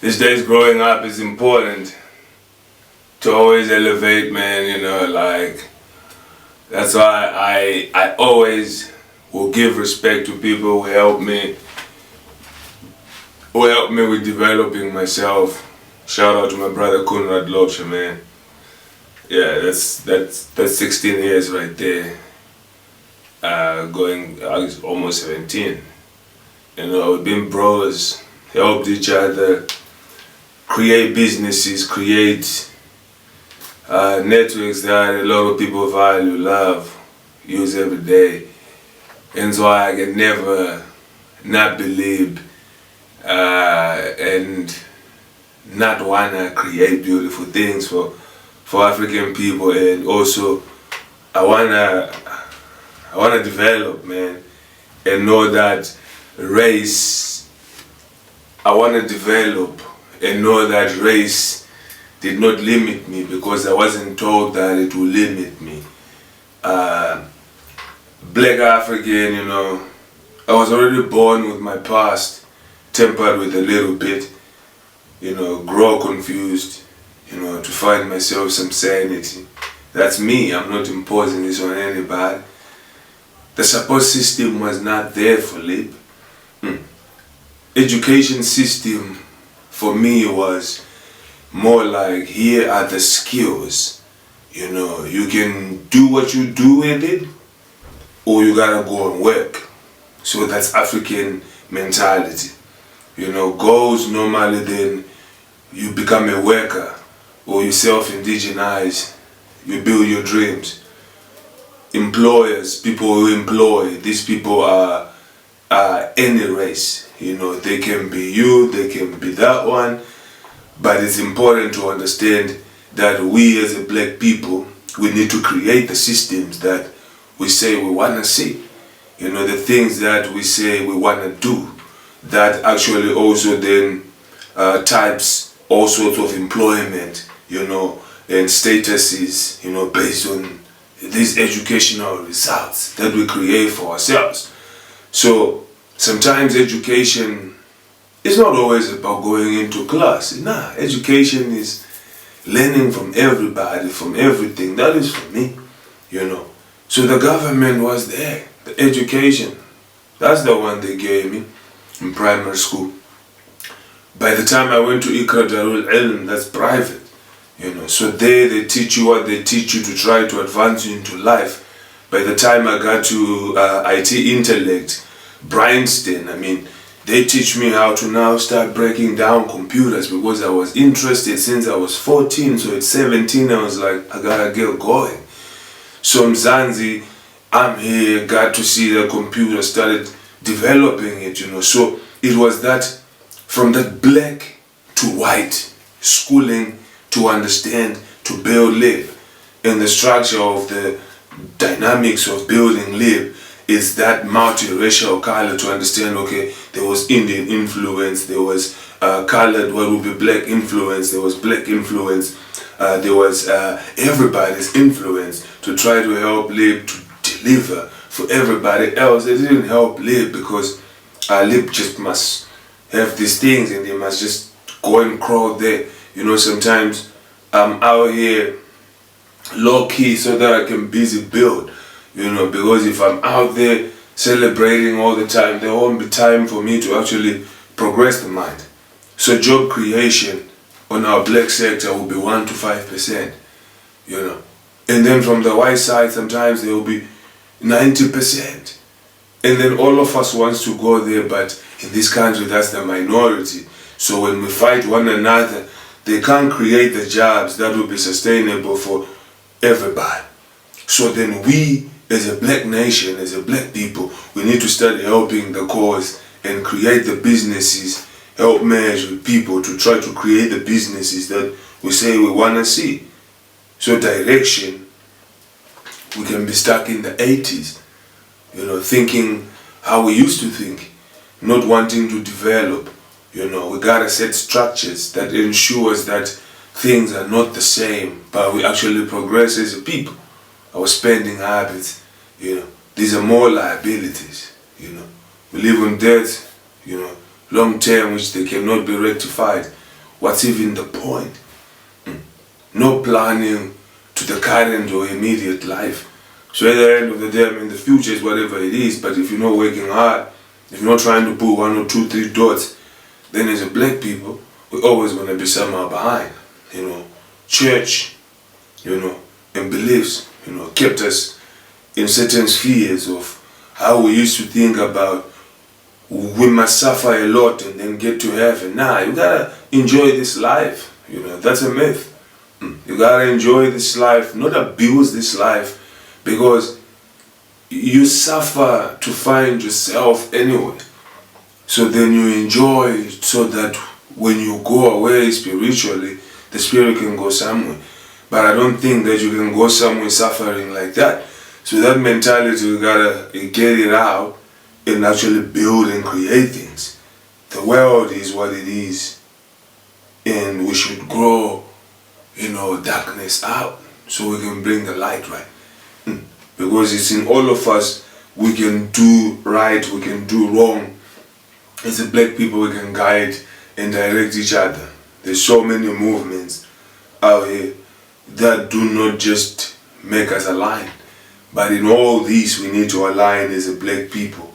these days growing up is important to always elevate, man, like that's why I always will give respect to people who helped me with developing myself. Shout out to my brother Kunrad Locha, man. Yeah, that's 16 years right there. Going, I was almost 17. We've been bros, helped each other, create businesses, create networks that a lot of people value, love, use every day. And so I can never not believe and not wanna create beautiful things for African people, and also I wanna develop, man, and know that race. I wanna develop and know that race did not limit me, because I wasn't told that it will limit me. Black African, I was already born with my past tempered with a little bit, grow confused, to find myself some sanity. That's me. I'm not imposing this on anybody. The support system was not there for Lip. Education system for me was more like, here are the skills. You can do what you do with it, or you gotta go and work. So that's African mentality. Goals normally, then you become a worker, or you self-indigenize, you build your dreams. Employers, people who employ, these people are any race. They can be you, they can be that one, but it's important to understand that we as a black people, we need to create the systems that we say we want to see. The things that we say we want to do, that actually also then types all sorts of employment, and statuses, based on these educational results that we create for ourselves. So sometimes education is not always about going into class. Nah, education is learning from everybody, from everything. That is for me, So the government was there. The education, that's the one they gave me in primary school. By the time I went to Ikra Darul Ilm, that's private, So there they teach you what they teach you to try to advance you into life. By the time I got to IT Intellect, Bryanston, they teach me how to now start breaking down computers, because I was interested since I was 14. So at 17 I was like, I gotta get going. So Mzansi, I'm here, got to see the computer, started developing it, So it was that, from that black to white schooling, to understand, to build Lib. And the structure of the dynamics of building Lib is that multiracial color, to understand, okay, there was Indian influence, there was colored, what would be black influence, there was black influence, there was everybody's influence, to try to help Lib to deliver for everybody else. It didn't help Lib, because Lib just must have these things and they must just go and crawl there. Sometimes I'm out here low key so that I can busy build, because if I'm out there celebrating all the time, there won't be time for me to actually progress the mind. So job creation on our black sector will be 1 to 5%, And then from the white side, sometimes there will be 90%. And then all of us wants to go there, but in this country, that's the minority. So when we fight one another, they can't create the jobs that will be sustainable for everybody. So then we, as a black nation, as a black people, we need to start helping the cause and create the businesses, help manage with people to try to create the businesses that we say we want to see. So direction, we can be stuck in the 80s, thinking how we used to think, not wanting to develop. We gotta set structures that ensures that things are not the same, but we actually progress as a people. Our spending habits, these are more liabilities, We live on debt, long term, which they cannot be rectified. what's even the point? No planning to the current or immediate life. So at the end of the day, I mean, the future is whatever it is, but if you're not working hard, if you're not trying to put 1 or 2, 3 dots, then as a black people, we're always going to be somehow behind. You know, church, you know, and beliefs, you know, kept us in certain spheres of how we used to think about we must suffer a lot and then get to heaven. Nah, you gotta enjoy this life. You know, that's a myth. You gotta enjoy this life, not abuse this life, because you suffer to find yourself anyway. So then you enjoy it so that when you go away spiritually, the spirit can go somewhere. But I don't think that you can go somewhere suffering like that. So that mentality, you gotta get it out and actually build and create things. The world is what it is, and we should grow, you know, darkness out so we can bring the light, right? Because it's in all of us. We can do right, we can do wrong. As a black people, we can guide and direct each other. There's so many movements out here that do not just make us align, but in all these we need to align as a black people.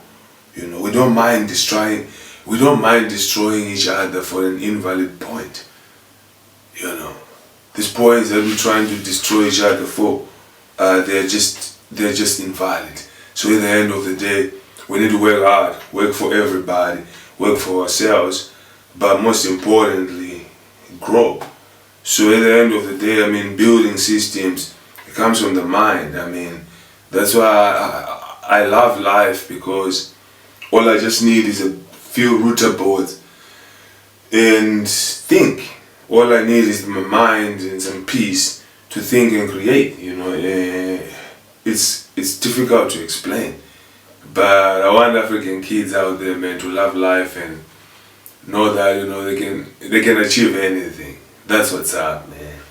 You know, we don't mind destroying each other for an invalid point. You know, these points that we're trying to destroy each other for, they're just invalid. So at the end of the day, we need to work hard, work for everybody, work for ourselves, but most importantly, grow. So at the end of the day, I mean, building systems, it comes from the mind. I mean, that's why I love life, because all I just need is a few router boards and think. All I need is my mind and some peace to think and create. You know, it's difficult to explain, but I want African kids out there, man, to love life and know that, you know, they can achieve anything. That's what's up, man.